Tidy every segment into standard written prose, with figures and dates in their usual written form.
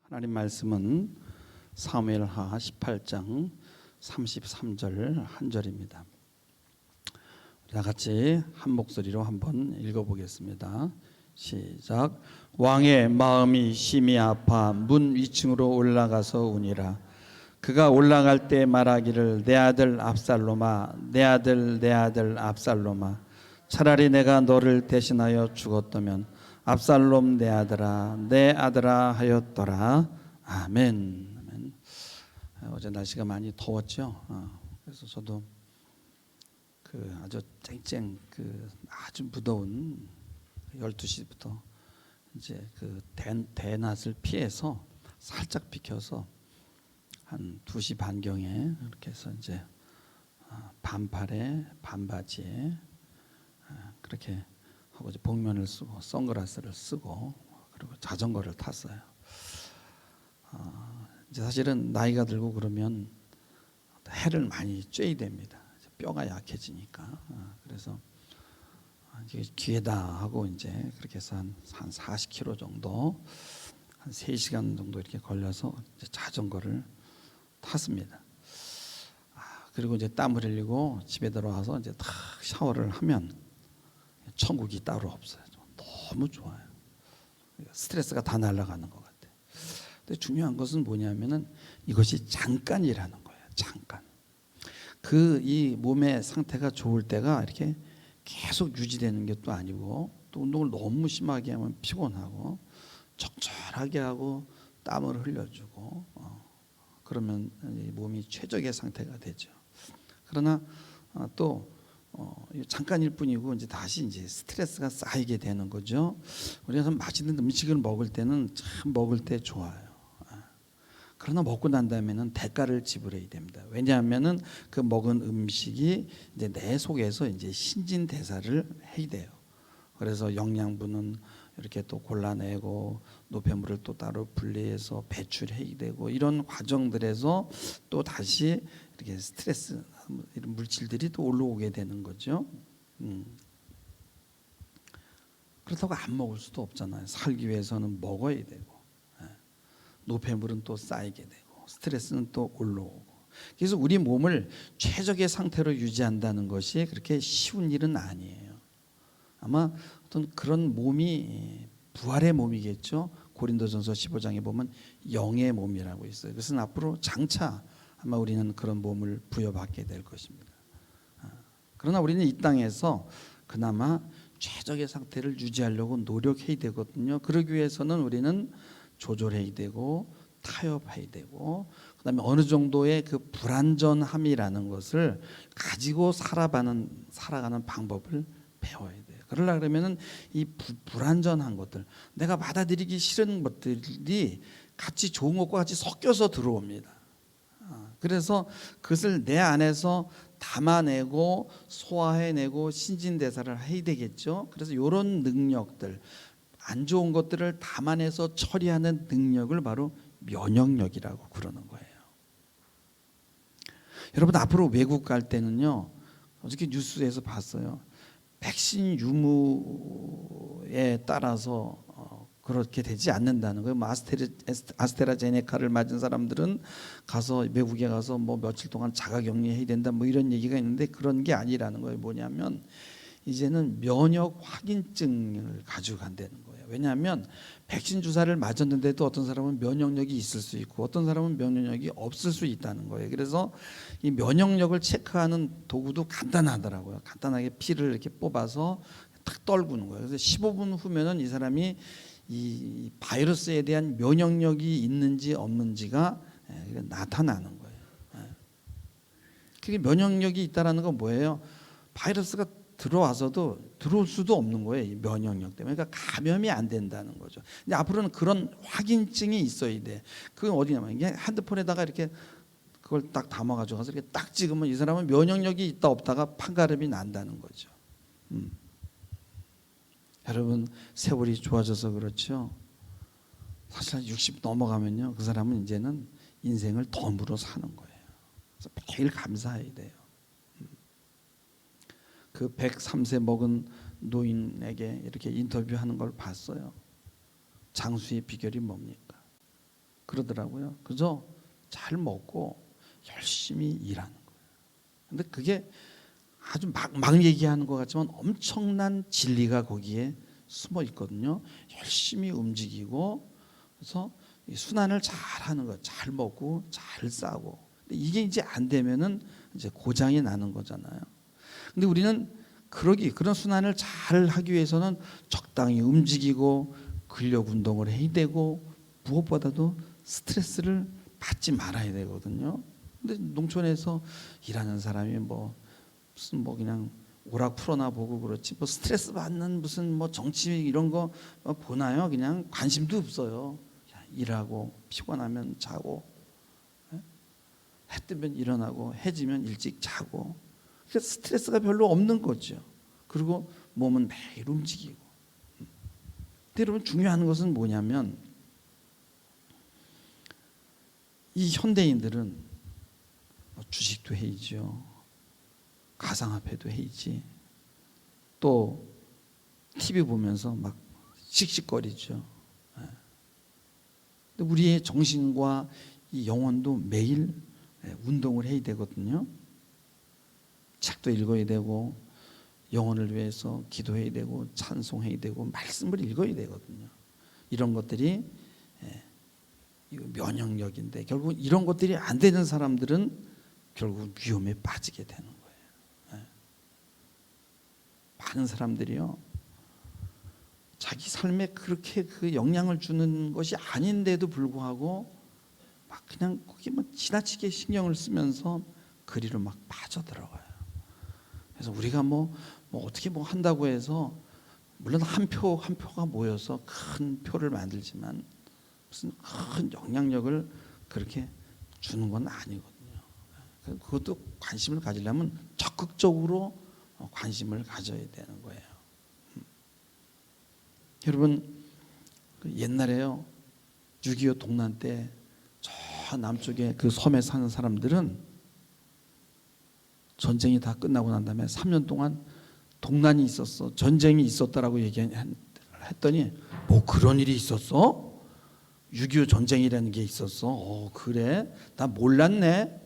하나님 말씀은 사무엘하 18장 33절 한 절입니다. 다 같이 한 목소리로 한번 읽어보겠습니다. 시작. 왕의 마음이 심히 아파 문 위층으로 올라가서 우니라. 그가 올라갈 때 말하기를 내 아들 압살롬아, 내 아들 내 아들 압살롬아, 차라리 내가 너를 대신하여 죽었다면 압살롬 내 아들아 하였더라. 아멘. 아멘. 어제 날씨가 많이 더웠죠. 그래서 저도 그 아주 쨍쨍 아주 무더운 12시부터 이제 그 대낮을 피해서 살짝 비켜서 한 2시 반경에 이렇게 해서 이제 반팔에 반바지에 그렇게 하고 이제 복면을 쓰고 선글라스를 쓰고 그리고 자전거를 탔어요. 이제 사실은 나이가 들고 그러면 해를 많이 쬐야 됩니다. 뼈가 약해지니까. 그래서 기회다 하고 이제 그렇게 해서 한 40km 정도, 한 3시간 정도 이렇게 걸려서 이제 자전거를 탔습니다. 그리고 이제 땀을 흘리고 집에 들어와서 이제 탁 샤워를 하면 천국이 따로 없어요. 너무 좋아요. 스트레스가 다 날아가는 것 같아요. 근데 중요한 것은 뭐냐면은 이것이 잠깐이라는 거예요. 잠깐. 이 몸의 상태가 좋을 때가 이렇게 계속 유지되는 것도 아니고, 또 운동을 너무 심하게 하면 피곤하고 적절하게 하고 땀을 흘려주고 그러면 이 몸이 최적의 상태가 되죠. 그러나 또 잠깐일 뿐이고 이제 다시 이제 스트레스가 쌓이게 되는 거죠. 우리가 맛있는 음식을 먹을 때는 참 먹을 때 좋아요. 그러나 먹고 난 다음에는 대가를 지불해야 됩니다. 왜냐하면은 그 먹은 음식이 이제 내 속에서 이제 신진대사를 해야 돼요. 그래서 영양분은 이렇게 또 골라내고 노폐물을 또 따로 분리해서 배출해야 되고, 이런 과정들에서 또 다시 이렇게 스트레스 이런 물질들이 또 올라오게 되는 거죠. 그렇다고 안 먹을 수도 없잖아요. 살기 위해서는 먹어야 되고, 노폐물은 또 쌓이게 되고, 스트레스는 또 올라오고. 그래서 우리 몸을 최적의 상태로 유지한다는 것이 그렇게 쉬운 일은 아니에요. 아마 어떤 그런 몸이 부활의 몸이겠죠. 고린도전서 15장에 보면 영의 몸이라고 있어요. 그것은 앞으로 장차 아마 우리는 그런 몸을 부여받게 될 것입니다. 그러나 우리는 이 땅에서 그나마 최적의 상태를 유지하려고 노력해야 되거든요. 그러기 위해서는 우리는 조절해야 되고 타협해야 되고, 그다음에 어느 정도의 그 불완전함이라는 것을 가지고 살아가는 방법을 배워야 돼요. 그러려고 그러면은 이 불완전한 것들, 내가 받아들이기 싫은 것들이 같이 좋은 것과 같이 섞여서 들어옵니다. 그래서 그것을 내 안에서 담아내고 소화해내고 신진대사를 해야 되겠죠. 그래서 이런 능력들, 안 좋은 것들을 담아내서 처리하는 능력을 바로 면역력이라고 그러는 거예요. 여러분, 앞으로 외국 갈 때는요, 어저께 뉴스에서 봤어요. 백신 유무에 따라서 그렇게 되지 않는다는 거예요. 아스테라제네카를 맞은 사람들은 가서 외국에 가서 뭐 며칠 동안 자가격리해야 된다, 뭐 이런 얘기가 있는데 그런 게 아니라는 거예요. 뭐냐면 이제는 면역 확인증을 가지고 간다는 거예요. 왜냐하면 백신 주사를 맞았는데도 어떤 사람은 면역력이 있을 수 있고 어떤 사람은 면역력이 없을 수 있다는 거예요. 그래서 이 면역력을 체크하는 도구도 간단하더라고요. 간단하게 피를 이렇게 뽑아서 탁 떨구는 거예요. 그래서 15분 후면은 이 사람이 이 바이러스에 대한 면역력이 있는지 없는지가 나타나는 거예요. 그게 면역력이 있다라는 건 뭐예요? 바이러스가 들어와서도 들어올 수도 없는 거예요. 이 면역력 때문에. 그러니까 감염이 안 된다는 거죠. 근데 앞으로는 그런 확인증이 있어야 돼. 그건 어디냐면 이게 핸드폰에다가 이렇게 그걸 딱 담아가지고 가서 이렇게 딱 찍으면 이 사람은 면역력이 있다 없다가 판가름이 난다는 거죠. 여러분, 세월이 좋아져서 그렇죠. 사실 60 넘어가면요, 그 사람은 이제는 인생을 덤으로 사는 거예요. 그래서 매일 감사해야 돼요. 그 103세 먹은 노인에게 이렇게 인터뷰하는 걸 봤어요. 장수의 비결이 뭡니까? 그러더라고요. 그저 잘 먹고 열심히 일하는 거예요. 근데 그게 아주 막 얘기하는 것 같지만 엄청난 진리가 거기에 숨어 있거든요. 열심히 움직이고 그래서 순환을 잘 하는 거, 잘 먹고 잘 싸고. 근데 이게 이제 안 되면은 이제 고장이 나는 거잖아요. 근데 우리는 그런 순환을 잘 하기 위해서는 적당히 움직이고 근력 운동을 해야 되고 무엇보다도 스트레스를 받지 말아야 되거든요. 근데 농촌에서 일하는 사람이 무슨 그냥 오락 풀어나 보고 그렇지 스트레스 받는 무슨 정치 이런 거 보나요? 그냥 관심도 없어요. 일하고 피곤하면 자고 해 뜨면 일어나고 해 지면 일찍 자고 그래서 스트레스가 별로 없는 거죠. 그리고 몸은 매일 움직이고. 근데 여러분 중요한 것은 뭐냐면 이 현대인들은 주식도 해이죠. 가상화폐도 해이지. 또 TV 보면서 막 씩씩거리죠. 근데 우리의 정신과 이 영혼도 매일 운동을 해야 되거든요. 책도 읽어야 되고 영혼을 위해서 기도해야 되고 찬송해야 되고 말씀을 읽어야 되거든요. 이런 것들이 면역력인데 결국 이런 것들이 안 되는 사람들은 결국 위험에 빠지게 되는 거예요. 많은 사람들이요 자기 삶에 그렇게 그 영향을 주는 것이 아닌데도 불구하고 막 그냥 거기 지나치게 신경을 쓰면서 그리로 막 빠져들어가요. 그래서 우리가 어떻게 한다고 해서 물론 한 표가 모여서 큰 표를 만들지만 무슨 큰 영향력을 그렇게 주는 건 아니거든요. 그것도 관심을 가지려면 적극적으로 관심을 가져야 되는 거예요. 여러분 옛날에요 6.25 동란 때 저 남쪽에 그 섬에 사는 사람들은 전쟁이 다 끝나고 난 다음에 3년 동안 동란이 있었어, 전쟁이 있었다라고 얘기했더니 그런 일이 있었어? 6.25 전쟁이라는 게 있었어? 그래? 나 몰랐네.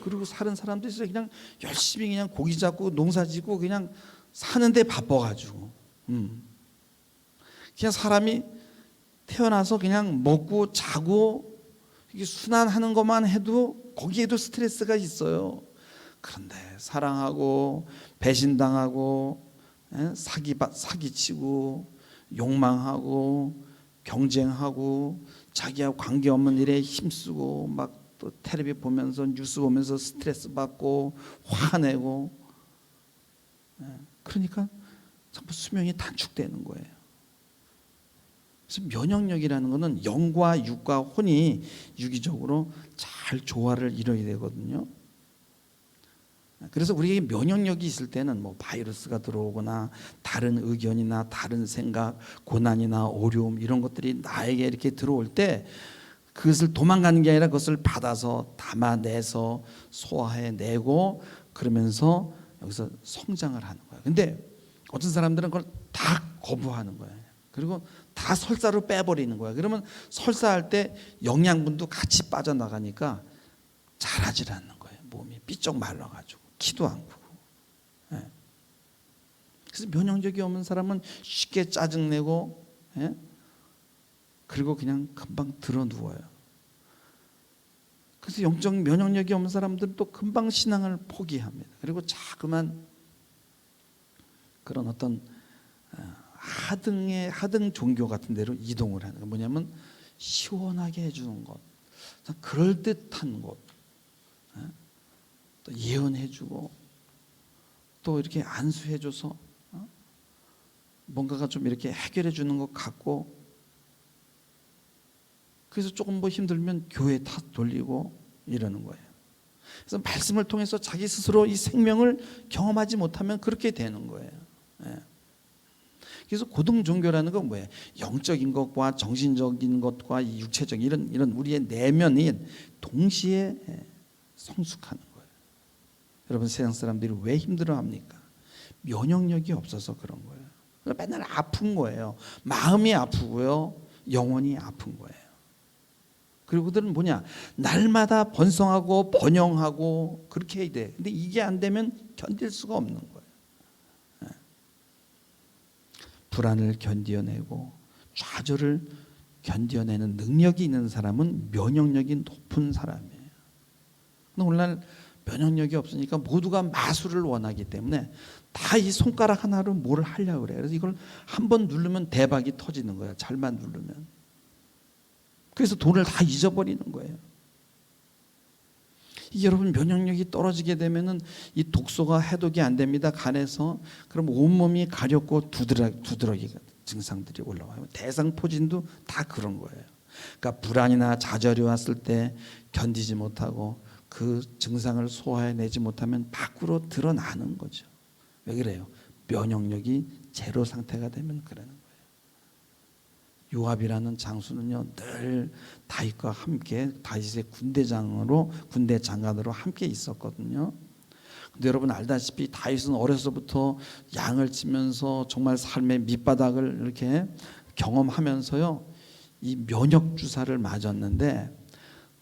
그리고 사는 사람들이 그냥 열심히 그냥 고기 잡고 농사 짓고 그냥 사는데 바빠가지고 그냥 사람이 태어나서 그냥 먹고 자고 이게 순환하는 것만 해도 거기에도 스트레스가 있어요. 그런데 사랑하고 배신당하고 사기치고 욕망하고 경쟁하고 자기하고 관계없는 일에 힘쓰고 막 또 텔레비 보면서 뉴스 보면서 스트레스 받고 화내고 그러니까 전부 수명이 단축되는 거예요. 그래서 면역력이라는 것은 영과 육과 혼이 유기적으로 잘 조화를 이뤄야 되거든요. 그래서 우리에게 면역력이 있을 때는 바이러스가 들어오거나 다른 의견이나 다른 생각, 고난이나 어려움 이런 것들이 나에게 이렇게 들어올 때 그것을 도망가는 게 아니라 그것을 받아서 담아내서 소화해내고 그러면서 여기서 성장을 하는 거예요. 근데 어떤 사람들은 그걸 다 거부하는 거예요. 그리고 다 설사로 빼버리는 거예요. 그러면 설사할 때 영양분도 같이 빠져나가니까 자라질 않는 거예요. 몸이 삐쩍 말라가지고 키도 안 크고. 그래서 면역력이 없는 사람은 쉽게 짜증내고 그리고 그냥 금방 들어 누워요. 그래서 영적 면역력이 없는 사람들은 또 금방 신앙을 포기합니다. 그리고 자그만 그런 어떤 하등 종교 같은 데로 이동을 하는 거. 뭐냐면 시원하게 해주는 것, 그럴듯한 것, 또 예언해주고 또 이렇게 안수해줘서 뭔가가 좀 이렇게 해결해주는 것 같고, 그래서 조금 힘들면 교회 탓 돌리고 이러는 거예요. 그래서 말씀을 통해서 자기 스스로 이 생명을 경험하지 못하면 그렇게 되는 거예요. 그래서 고등 종교라는 건 뭐예요? 영적인 것과 정신적인 것과 육체적인 이런 우리의 내면이 동시에 성숙하는 거예요. 여러분 세상 사람들이 왜 힘들어합니까? 면역력이 없어서 그런 거예요. 맨날 아픈 거예요. 마음이 아프고요, 영혼이 아픈 거예요. 그리고 그들은 뭐냐, 날마다 번성하고 번영하고 그렇게 해야 돼. 근데 이게 안 되면 견딜 수가 없는 거예요. 불안을 견뎌내고 좌절을 견뎌내는 능력이 있는 사람은 면역력이 높은 사람이에요. 근데 오늘날 면역력이 없으니까 모두가 마술을 원하기 때문에 다 이 손가락 하나로 뭘 하려고 그래요. 그래서 이걸 한번 누르면 대박이 터지는 거예요. 잘만 누르면. 그래서 돈을 다 잊어버리는 거예요. 여러분, 면역력이 떨어지게 되면은 이 독소가 해독이 안 됩니다, 간에서. 그럼 온몸이 가렵고 두드러기 증상들이 올라와요. 대상포진도 다 그런 거예요. 그러니까 불안이나 좌절이 왔을 때 견디지 못하고 그 증상을 소화해내지 못하면 밖으로 드러나는 거죠. 왜 그래요? 면역력이 제로 상태가 되면 그러는 거예요. 요압이라는 장수는요, 늘 다윗과 함께, 다윗의 군대 장관으로 함께 있었거든요. 근데 여러분 알다시피 다윗은 어려서부터 양을 치면서 정말 삶의 밑바닥을 이렇게 경험하면서요, 이 면역 주사를 맞았는데,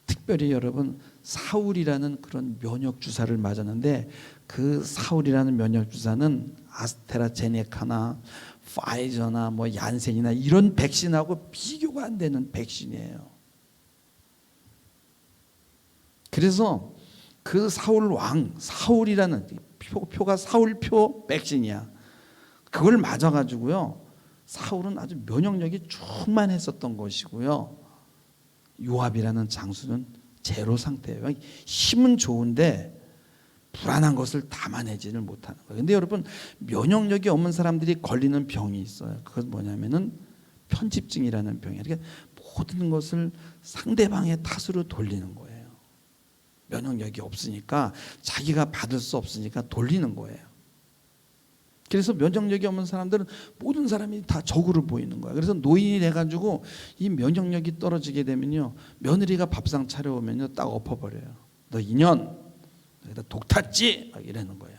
특별히 여러분 사울이라는 그런 면역 주사를 맞았는데, 그 사울이라는 면역 주사는 아스트라제네카나 파이저나 뭐 얀센이나 이런 백신하고 비교가 안 되는 백신이에요. 그래서 그 사울이라는 표가 사울표 백신이야. 그걸 맞아가지고요, 사울은 아주 면역력이 충만했었던 것이고요, 요압이라는 장수는 제로 상태예요. 힘은 좋은데 불안한 것을 담아내지를 못하는 거예요. 근데 여러분, 면역력이 없는 사람들이 걸리는 병이 있어요. 그건 뭐냐면은 편집증이라는 병이에요. 그러니까 모든 것을 상대방의 탓으로 돌리는 거예요. 면역력이 없으니까, 자기가 받을 수 없으니까 돌리는 거예요. 그래서 면역력이 없는 사람들은 모든 사람이 다 적으로 보이는 거예요. 그래서 노인이 돼가지고 이 면역력이 떨어지게 되면요, 며느리가 밥상 차려오면요, 딱 엎어버려요. 너 인연 여기다 독 탔지? 막 이러는 거예요.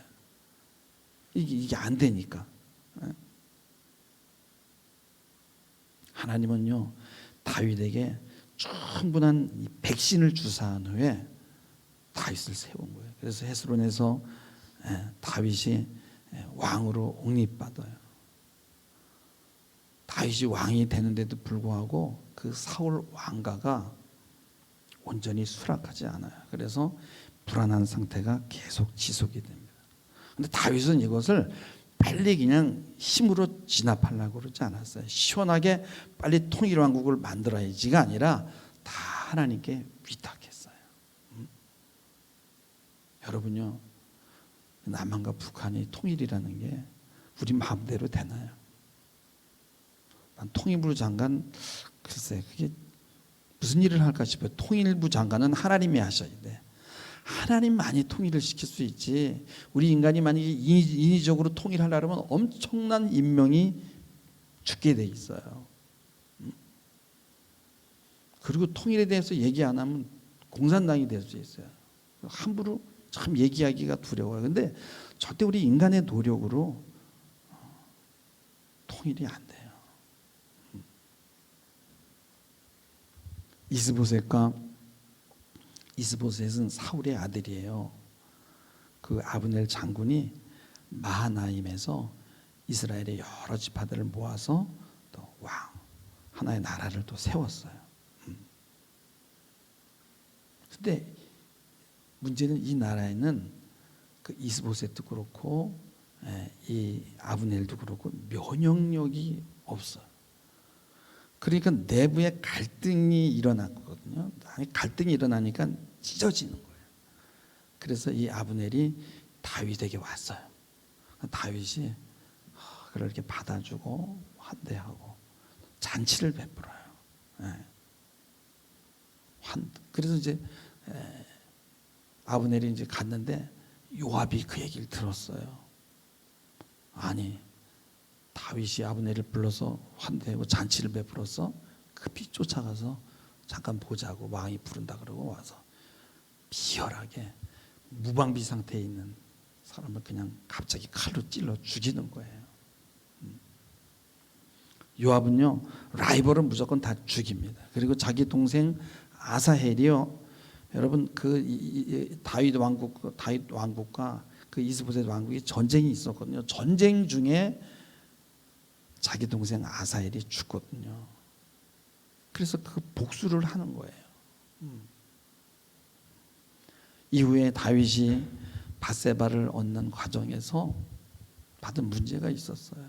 이게 안 되니까. 하나님은요, 다윗에게 충분한 백신을 주사한 후에 다윗을 세운 거예요. 그래서 헤스론에서 다윗이 왕으로 옹립받아요. 다윗이 왕이 되는데도 불구하고 그 사울 왕가가 온전히 수락하지 않아요. 그래서 불안한 상태가 계속 지속이 됩니다. 근데 다윗은 이것을 빨리 그냥 힘으로 진압하려고 그러지 않았어요. 시원하게 빨리 통일왕국을 만들어야지가 아니라 다 하나님께 위탁했어요. 여러분요, 남한과 북한이 통일이라는 게 우리 마음대로 되나요? 난 통일부 장관, 글쎄 그게 무슨 일을 할까 싶어요. 통일부 장관은 하나님이 하셔야 돼. 하나님만이 통일을 시킬 수 있지, 우리 인간이 만약에 인위적으로 통일하려면 엄청난 인명이 죽게 돼 있어요. 그리고 통일에 대해서 얘기 안 하면 공산당이 될 수 있어요. 함부로 참 얘기하기가 두려워요. 근데 절대 우리 인간의 노력으로 통일이 안 돼요. 이스보셋은 사울의 아들이에요. 그 아브넬 장군이 마하나임에서 이스라엘의 여러 지파들을 모아서 또 하나의 나라를 또 세웠어요. 근데 문제는 이 나라에는 그 이스보셋도 그렇고 이 아브넬도 그렇고 면역력이 없어요. 그러니까 내부에 갈등이 일어났거든요. 갈등이 일어나니까 찢어지는 거예요. 그래서 이 아브넬이 다윗에게 왔어요. 다윗이 그걸 이렇게 받아주고 환대하고 잔치를 베풀어요. 그래서 이제 아브넬이 이제 갔는데 요압이 그 얘기를 들었어요. 아니, 다윗이 아브넬을 불러서 환대하고 잔치를 베풀어서 급히 쫓아가서 잠깐 보자고 왕이 부른다 그러고 와서 비열하게 무방비 상태에 있는 사람을 그냥 갑자기 칼로 찔러 죽이는 거예요. 요압은요, 라이벌은 무조건 다 죽입니다. 그리고 자기 동생 아사헬이요. 여러분 다윗 왕국과 그 이스보셋 왕국이 전쟁이 있었거든요. 전쟁 중에 자기 동생 아사헬이 죽거든요. 그래서 그 복수를 하는 거예요. 이후에 다윗이 밧세바를 얻는 과정에서 받은 문제가 있었어요.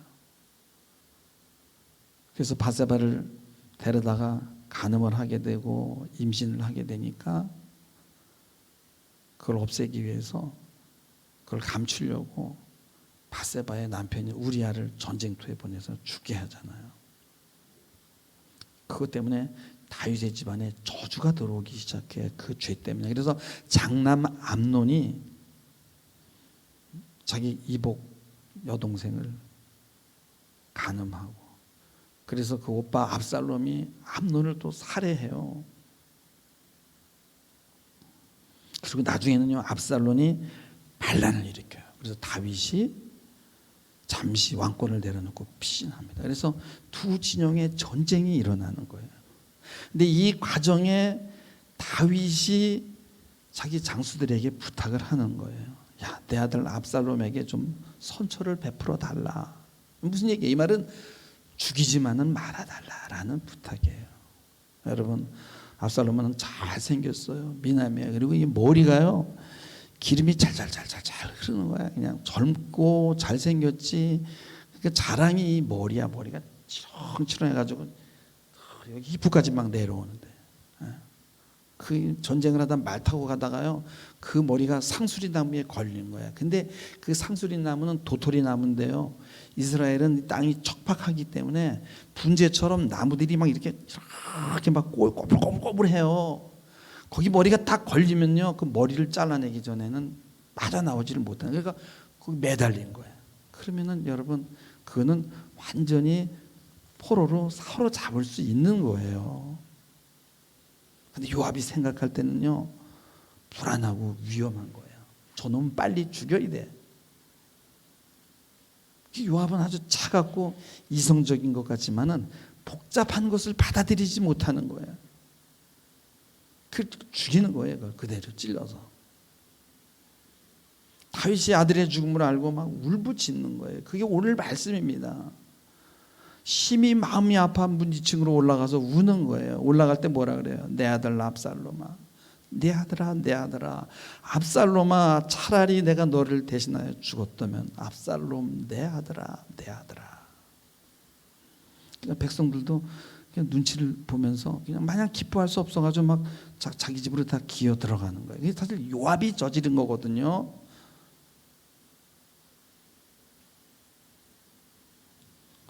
그래서 밧세바를 데려다가 간음을 하게 되고 임신을 하게 되니까 그걸 없애기 위해서 그걸 감추려고 밧세바의 남편이 우리아를 전쟁터에 보내서 죽게 하잖아요. 그것 때문에 다윗의 집안에 저주가 들어오기 시작해. 그 죄 때문에. 그래서 장남 암논이 자기 이복 여동생을 간음하고, 그래서 그 오빠 압살롬이 암논을 또 살해해요. 그리고 나중에는요, 압살롬이 반란을 일으켜요. 그래서 다윗이 잠시 왕권을 내려놓고 피신합니다. 그래서 두 진영의 전쟁이 일어나는 거예요. 근데 이 과정에 다윗이 자기 장수들에게 부탁을 하는 거예요. 야, 내 아들 압살롬에게 좀 선처를 베풀어 달라. 무슨 얘기예요? 이 말은 죽이지만은 말아달라라는 부탁이에요. 여러분, 압살롬은 잘생겼어요. 미남이에요. 그리고 이 머리가요, 기름이 잘잘잘잘잘 흐르는 거야. 그냥 젊고 잘생겼지. 그러니까 자랑이 이 머리야. 머리가 치렁치렁해가지고 여기 이쁘까지 막 내려오는데, 그 전쟁을 하다 말 타고 가다가요, 그 머리가 상수리 나무에 걸린 거야. 근데 그 상수리 나무는 도토리 나무인데요, 이스라엘은 땅이 척박하기 때문에 분재처럼 나무들이 막 이렇게 막 꼬불꼬불해요. 거기 머리가 딱 걸리면요, 그 머리를 잘라내기 전에는 빠져나오지를 못하는, 그러니까 거기 매달린 거예요. 그러면은 여러분, 그거는 완전히 포로로 사로잡을 수 있는 거예요. 근데 요압이 생각할 때는요, 불안하고 위험한 거예요. 저놈 빨리 죽여야 돼. 요압은 아주 차갑고 이성적인 것 같지만은 복잡한 것을 받아들이지 못하는 거예요. 그 죽이는 거예요. 그걸 그대로 찔러서. 다윗이 아들의 죽음을 알고 막 울부짖는 거예요. 그게 오늘 말씀입니다. 심히 마음이 아파 문지층으로 올라가서 우는 거예요. 올라갈 때 뭐라 그래요? 내 아들 압살롬아, 내 아들아, 내 아들아, 압살롬아, 차라리 내가 너를 대신하여 죽었다면, 압살롬, 내 아들아, 내 아들아. 그러니까 백성들도 그냥 눈치를 보면서 그냥 마냥 기뻐할 수 없어가지고 막 자기 집으로 다 기어 들어가는 거예요. 이게 사실 요압이 저지른 거거든요.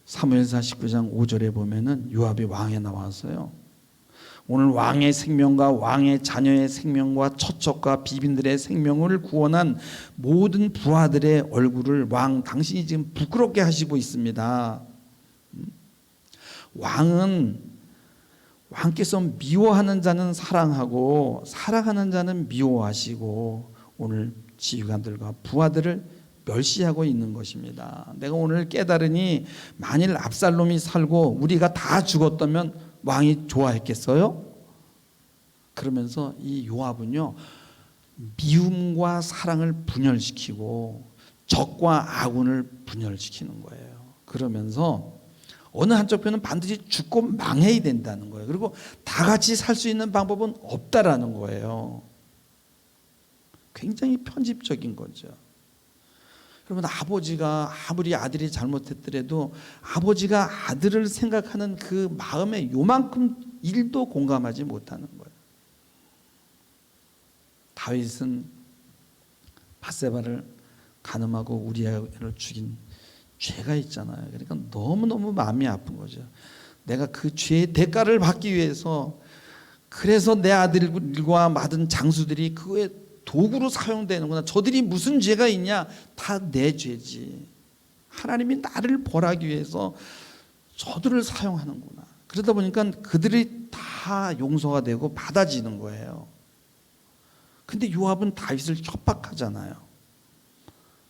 사무엘사 19장 5절에 보면은 요압이 왕에 나와서요, 오늘 왕의 생명과 왕의 자녀의 생명과 처척과 비빈들의 생명을 구원한 모든 부하들의 얼굴을 왕 당신이 지금 부끄럽게 하시고 있습니다. 왕께서 미워하는 자는 사랑하고 사랑하는 자는 미워하시고 오늘 지휘관들과 부하들을 멸시하고 있는 것입니다. 내가 오늘 깨달으니 만일 압살롬이 살고 우리가 다 죽었다면 왕이 좋아했겠어요? 그러면서 이 요압은요, 미움과 사랑을 분열시키고 적과 아군을 분열시키는 거예요. 그러면서 어느 한쪽 편은 반드시 죽고 망해야 된다는 거예요. 그리고 다 같이 살 수 있는 방법은 없다라는 거예요. 굉장히 편집적인 거죠. 여러분, 아버지가 아무리 아들이 잘못했더라도 아버지가 아들을 생각하는 그 마음에 요만큼 1도 공감하지 못하는 거예요. 다윗은 밧세바를 간음하고 우리아를 죽인 죄가 있잖아요. 그러니까 너무너무 마음이 아픈 거죠. 내가 그 죄의 대가를 받기 위해서, 그래서 내 아들과 맡은 장수들이 그거에 도구로 사용되는구나. 저들이 무슨 죄가 있냐? 다 내 죄지. 하나님이 나를 벌하기 위해서 저들을 사용하는구나. 그러다 보니까 그들이 다 용서가 되고 받아지는 거예요. 근데 요압은 다윗을 협박하잖아요.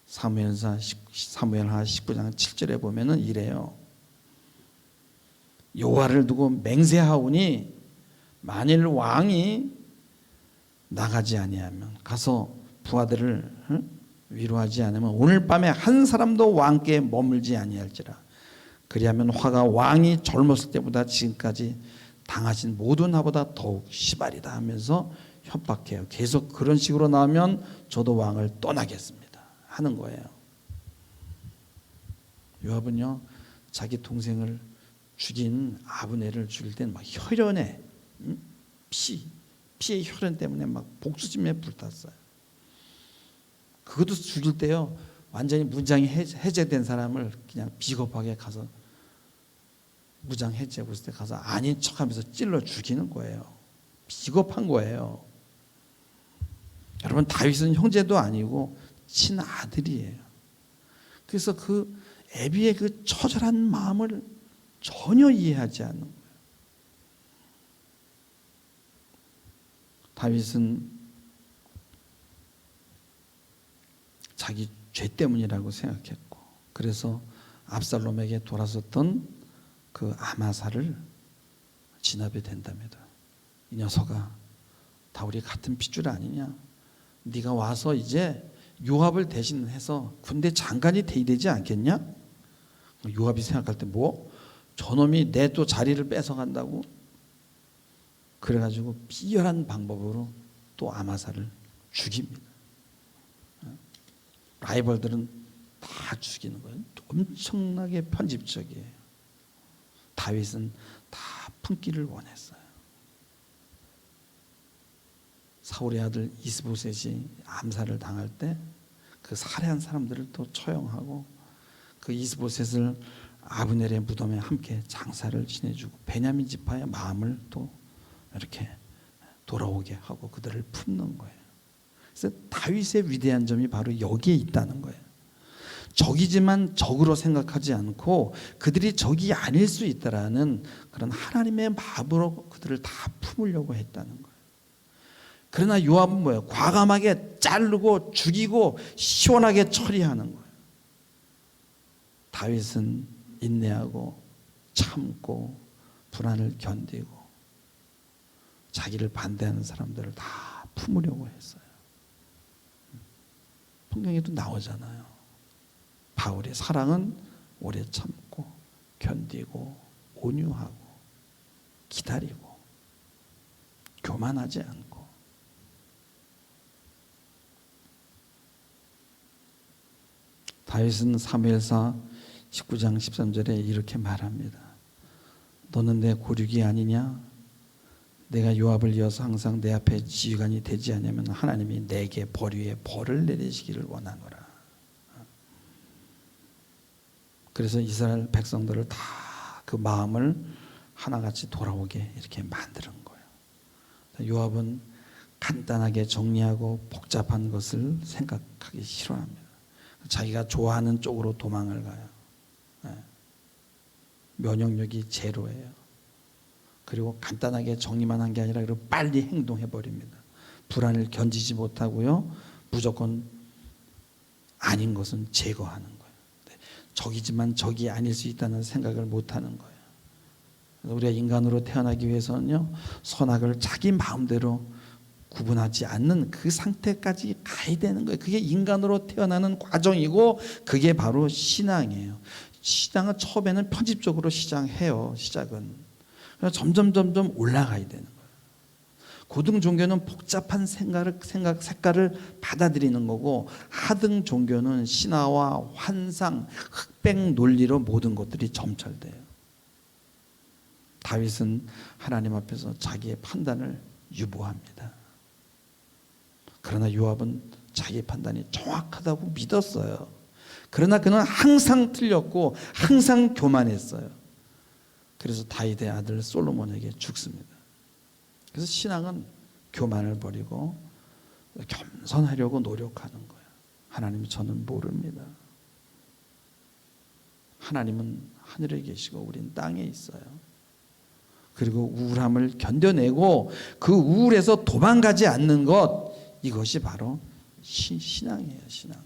사무엘하 19장 7절에 보면은 이래요. 여호와를 두고 맹세하오니 만일 왕이 나가지 아니하면 가서 부하들을 위로하지 않으면 오늘 밤에 한 사람도 왕께 머물지 아니할지라. 그리하면 화가 왕이 젊었을 때보다 지금까지 당하신 모든 화보다 더욱 심하리다 하면서 협박해요. 계속 그런 식으로 나오면 저도 왕을 떠나겠습니다 하는 거예요. 요압은요, 자기 동생을 죽인 아브넬을 죽일 때는 막 혈연에 피의 혈연 때문에 막 복수심에 불탔어요. 그것도 죽일 때요, 완전히 무장이 해제된 사람을 그냥 비겁하게 가서 무장 해제하고 있을 때 가서 아닌 척하면서 찔러 죽이는 거예요. 비겁한 거예요. 여러분, 다윗은 형제도 아니고 친아들이에요. 그래서 그 애비의 그 처절한 마음을 전혀 이해하지 않는 거예요. 다윗은 자기 죄 때문이라고 생각했고, 그래서 압살롬에게 돌아섰던 그 아마사를 진압이 된답니다. 이 녀석아, 다윗이 같은 핏줄 아니냐? 네가 와서 이제 요압을 대신해서 군대 장관이 돼야 되지 않겠냐? 요압이 생각할 때 뭐? 저놈이 내 또 자리를 뺏어간다고? 그래가지고 비열한 방법으로 또 아마사를 죽입니다. 라이벌들은 다 죽이는 거예요. 엄청나게 편집적이에요. 다윗은 다 품기를 원했어요. 사울의 아들 이스보셋이 암살을 당할 때 그 살해한 사람들을 또 처형하고 그 이스보셋을 아브넬의 무덤에 함께 장사를 지내주고 베냐민 지파의 마음을 또 이렇게 돌아오게 하고 그들을 품는 거예요. 그래서 다윗의 위대한 점이 바로 여기에 있다는 거예요. 적이지만 적으로 생각하지 않고 그들이 적이 아닐 수 있다라는 그런 하나님의 마음으로 그들을 다 품으려고 했다는 거예요. 그러나 요압은 뭐예요? 과감하게 자르고 죽이고 시원하게 처리하는 거예요. 다윗은 인내하고 참고 불안을 견디고 자기를 반대하는 사람들을 다 품으려고 했어요. 성경에도 나오잖아요. 바울의 사랑은 오래 참고 견디고 온유하고 기다리고 교만하지 않고. 다윗은 사무엘사 19장 13절에 이렇게 말합니다. 너는 내 고륙이 아니냐? 내가 요압을 이어서 항상 내 앞에 지휘관이 되지 않으면 하나님이 내게 벌 위에 벌을 내리시기를 원하노라. 그래서 이스라엘 백성들을 다 그 마음을 하나같이 돌아오게 이렇게 만드는 거예요. 요압은 간단하게 정리하고 복잡한 것을 생각하기 싫어합니다. 자기가 좋아하는 쪽으로 도망을 가요. 면역력이 제로예요. 그리고 간단하게 정리만 한 게 아니라 빨리 행동해 버립니다. 불안을 견디지 못하고요, 무조건 아닌 것은 제거하는 거예요. 적이지만 적이 아닐 수 있다는 생각을 못하는 거예요. 우리가 인간으로 태어나기 위해서는요, 선악을 자기 마음대로 구분하지 않는 그 상태까지 가야 되는 거예요. 그게 인간으로 태어나는 과정이고 그게 바로 신앙이에요. 신앙은 처음에는 편집적으로 시작해요. 시작은. 점점 올라가야 되는 거예요. 고등 종교는 복잡한 색깔을 받아들이는 거고, 하등 종교는 신화와 환상, 흑백 논리로 모든 것들이 점철돼요. 다윗은 하나님 앞에서 자기의 판단을 유보합니다. 그러나 요압은 자기의 판단이 정확하다고 믿었어요. 그러나 그는 항상 틀렸고 항상 교만했어요. 그래서 다윗의 아들 솔로몬에게 죽습니다. 그래서 신앙은 교만을 버리고 겸손하려고 노력하는 거예요. 하나님, 저는 모릅니다. 하나님은 하늘에 계시고 우린 땅에 있어요. 그리고 우울함을 견뎌내고 그 우울에서 도망가지 않는 것, 이것이 바로 신앙이에요. 신앙.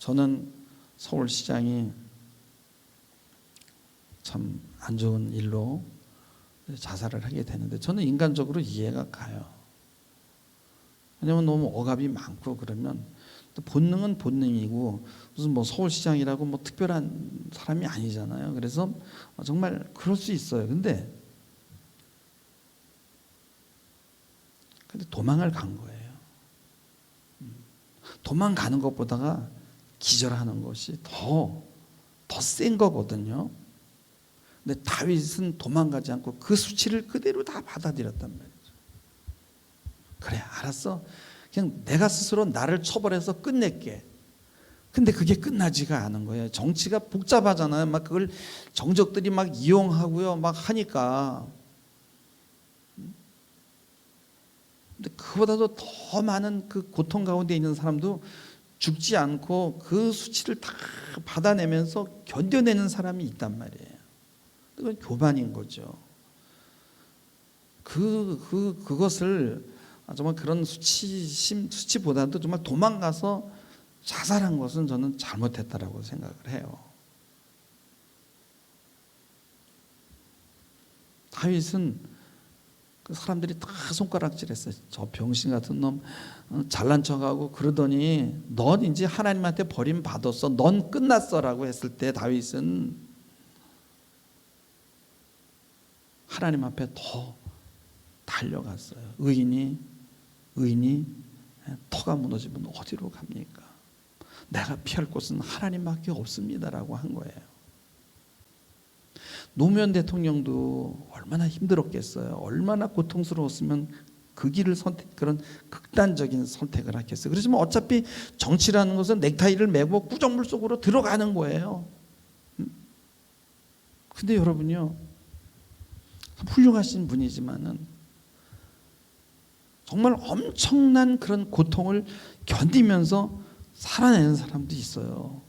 저는 서울시장이 참 안 좋은 일로 자살을 하게 되는데 저는 인간적으로 이해가 가요. 왜냐면 너무 억압이 많고 그러면 또 본능은 본능이고 무슨 뭐 서울시장이라고 뭐 특별한 사람이 아니잖아요. 그래서 정말 그럴 수 있어요. 근데 도망을 간 거예요. 도망가는 것보다가 기절하는 것이 더 센 거거든요. 근데 다윗은 도망가지 않고 그 수치를 그대로 다 받아들였단 말이죠. 그래, 알았어. 그냥 내가 스스로 나를 처벌해서 끝낼게. 근데 그게 끝나지가 않은 거예요. 정치가 복잡하잖아요. 막 그걸 정적들이 막 이용하고요, 막 하니까. 근데 그보다도 더 많은 그 고통 가운데 있는 사람도 죽지 않고 그 수치를 다 받아내면서 견뎌내는 사람이 있단 말이에요. 그건 교만인 거죠. 그것을 정말 그런 수치보다도 정말 도망가서 자살한 것은 저는 잘못했다라고 생각을 해요. 다윗은 그 사람들이 다 손가락질했어요. 저 병신 같은 놈 잘난 척하고 그러더니 넌 이제 하나님한테 버림받았어. 넌 끝났어라고 했을 때 다윗은 하나님 앞에 더 달려갔어요. 의인이 터가 무너지면 어디로 갑니까? 내가 피할 곳은 하나님밖에 없습니다라고 한 거예요. 노무현 대통령도 얼마나 힘들었겠어요. 얼마나 고통스러웠으면 그 길을 그런 극단적인 선택을 하겠어요. 그렇지만 어차피 정치라는 것은 넥타이를 메고 구정물 속으로 들어가는 거예요. 근데 여러분요, 훌륭하신 분이지만은 정말 엄청난 그런 고통을 견디면서 살아내는 사람도 있어요.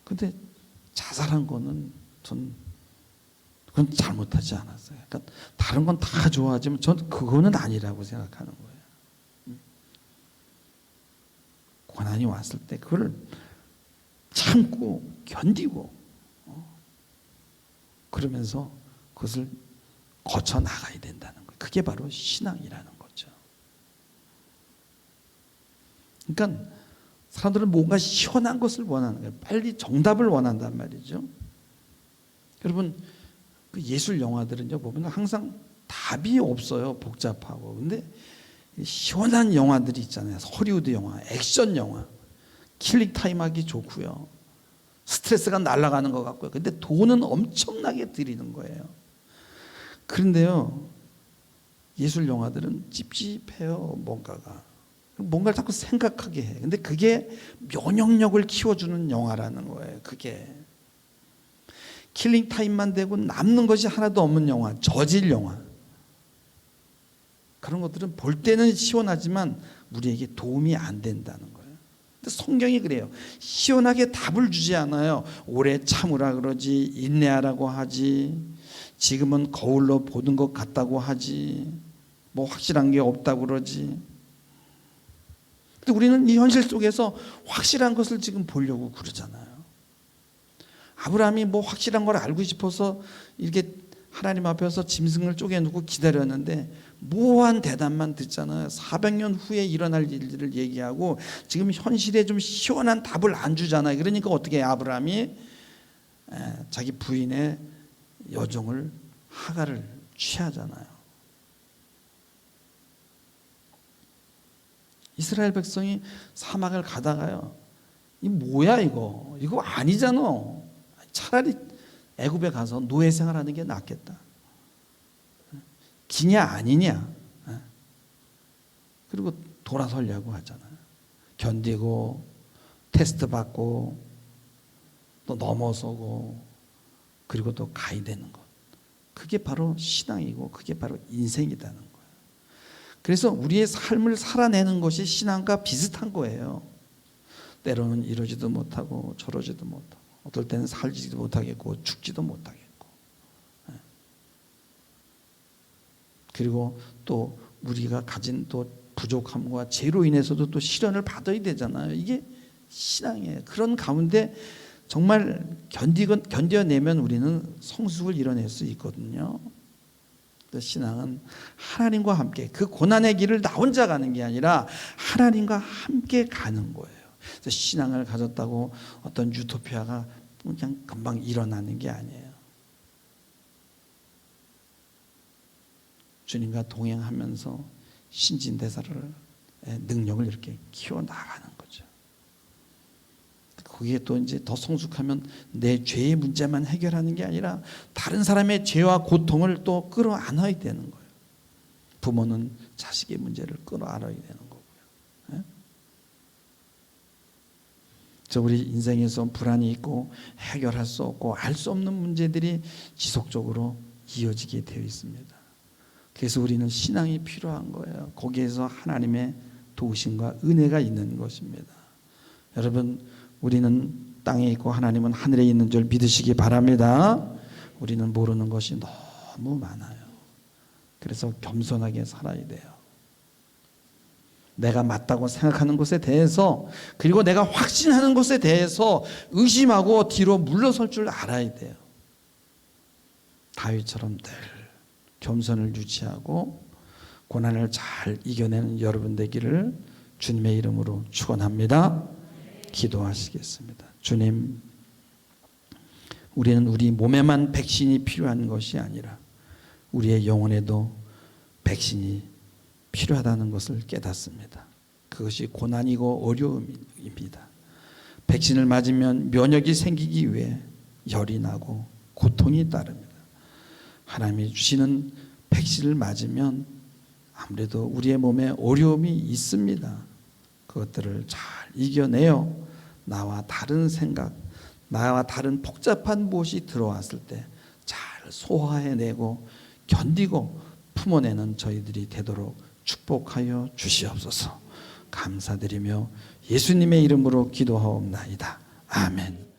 근데 자살한 거는 그건 잘못하지 않았어요. 그러니까 다른 건 다 좋아하지만 전 그거는 아니라고 생각하는 거예요. 고난이 왔을 때 그걸 참고 견디고 그러면서 그것을 거쳐 나가야 된다는 거예요. 그게 바로 신앙이라는 거죠. 그러니까 사람들은 뭔가 시원한 것을 원하는 거예요. 빨리 정답을 원한단 말이죠. 여러분, 그 예술 영화들은요, 보면 항상 답이 없어요. 복잡하고. 근데 시원한 영화들이 있잖아요. 허리우드 영화, 액션 영화. 킬링 타임 하기 좋고요. 스트레스가 날아가는 것 같고요. 근데 돈은 엄청나게 들이는 거예요. 그런데요, 예술 영화들은 찝찝해요. 뭔가를 자꾸 생각하게 해. 근데 그게 면역력을 키워주는 영화라는 거예요. 그게 킬링 타임만 되고 남는 것이 하나도 없는 영화, 저질 영화. 그런 것들은 볼 때는 시원하지만 우리에게 도움이 안 된다는 거예요. 근데 성경이 그래요. 시원하게 답을 주지 않아요. 오래 참으라 그러지, 인내하라고 하지, 지금은 거울로 보는 것 같다고 하지, 뭐 확실한 게 없다고 그러지. 근데 우리는 이 현실 속에서 확실한 것을 지금 보려고 그러잖아요. 아브라함이 뭐 확실한 걸 알고 싶어서 이렇게 하나님 앞에서 짐승을 쪼개놓고 기다렸는데 모호한 대답만 듣잖아요. 400년 후에 일어날 일들을 얘기하고 지금 현실에 좀 시원한 답을 안 주잖아요. 그러니까 어떻게 아브라함이 자기 부인의 여종을 하갈을 취하잖아요. 이스라엘 백성이 사막을 가다가요, 이 뭐야 이거 아니잖아. 차라리 애굽에 가서 노예 생활하는 게 낫겠다. 기냐 아니냐. 그리고 돌아서려고 하잖아요. 견디고 테스트 받고 또 넘어서고 그리고 또 가야 되는 것. 그게 바로 신앙이고 그게 바로 인생이라는 거예요. 그래서 우리의 삶을 살아내는 것이 신앙과 비슷한 거예요. 때로는 이러지도 못하고 저러지도 못하고 어떨 때는 살지도 못하겠고 죽지도 못하겠고, 그리고 또 우리가 가진 또 부족함과 죄로 인해서도 또 시련을 받아야 되잖아요. 이게 신앙이에요. 그런 가운데 정말 견뎌내면 우리는 성숙을 이뤄낼 수 있거든요. 신앙은 하나님과 함께, 그 고난의 길을 나 혼자 가는 게 아니라 하나님과 함께 가는 거예요. 그래서 신앙을 가졌다고 어떤 유토피아가 그냥 금방 일어나는 게 아니에요. 주님과 동행하면서 신진대사를 능력을 이렇게 키워나가는 거죠. 그게 또 이제 더 성숙하면 내 죄의 문제만 해결하는 게 아니라 다른 사람의 죄와 고통을 또 끌어안아야 되는 거예요. 부모는 자식의 문제를 끌어안아야 되는 거고요. 저 우리 인생에서 불안이 있고 해결할 수 없고 알 수 없는 문제들이 지속적으로 이어지게 되어 있습니다. 그래서 우리는 신앙이 필요한 거예요. 거기에서 하나님의 도우심과 은혜가 있는 것입니다. 여러분, 우리는 땅에 있고 하나님은 하늘에 있는 줄 믿으시기 바랍니다. 우리는 모르는 것이 너무 많아요. 그래서 겸손하게 살아야 돼요. 내가 맞다고 생각하는 것에 대해서, 그리고 내가 확신하는 것에 대해서 의심하고 뒤로 물러설 줄 알아야 돼요. 다윗처럼 늘 겸손을 유지하고 고난을 잘 이겨내는 여러분 되기를 주님의 이름으로 축원합니다. 기도하시겠습니다. 주님, 우리는 우리 몸에만 백신이 필요한 것이 아니라 우리의 영혼에도 백신이 필요하다는 것을 깨닫습니다. 그것이 고난이고 어려움입니다. 백신을 맞으면 면역이 생기기 위해 열이 나고 고통이 따릅니다. 하나님이 주시는 백신을 맞으면 아무래도 우리의 몸에 어려움이 있습니다. 그것들을 잘 이겨내어 나와 다른 생각, 나와 다른 복잡한 무엇이 들어왔을 때 잘 소화해내고 견디고 품어내는 저희들이 되도록 축복하여 주시옵소서. 감사드리며 예수님의 이름으로 기도하옵나이다. 아멘.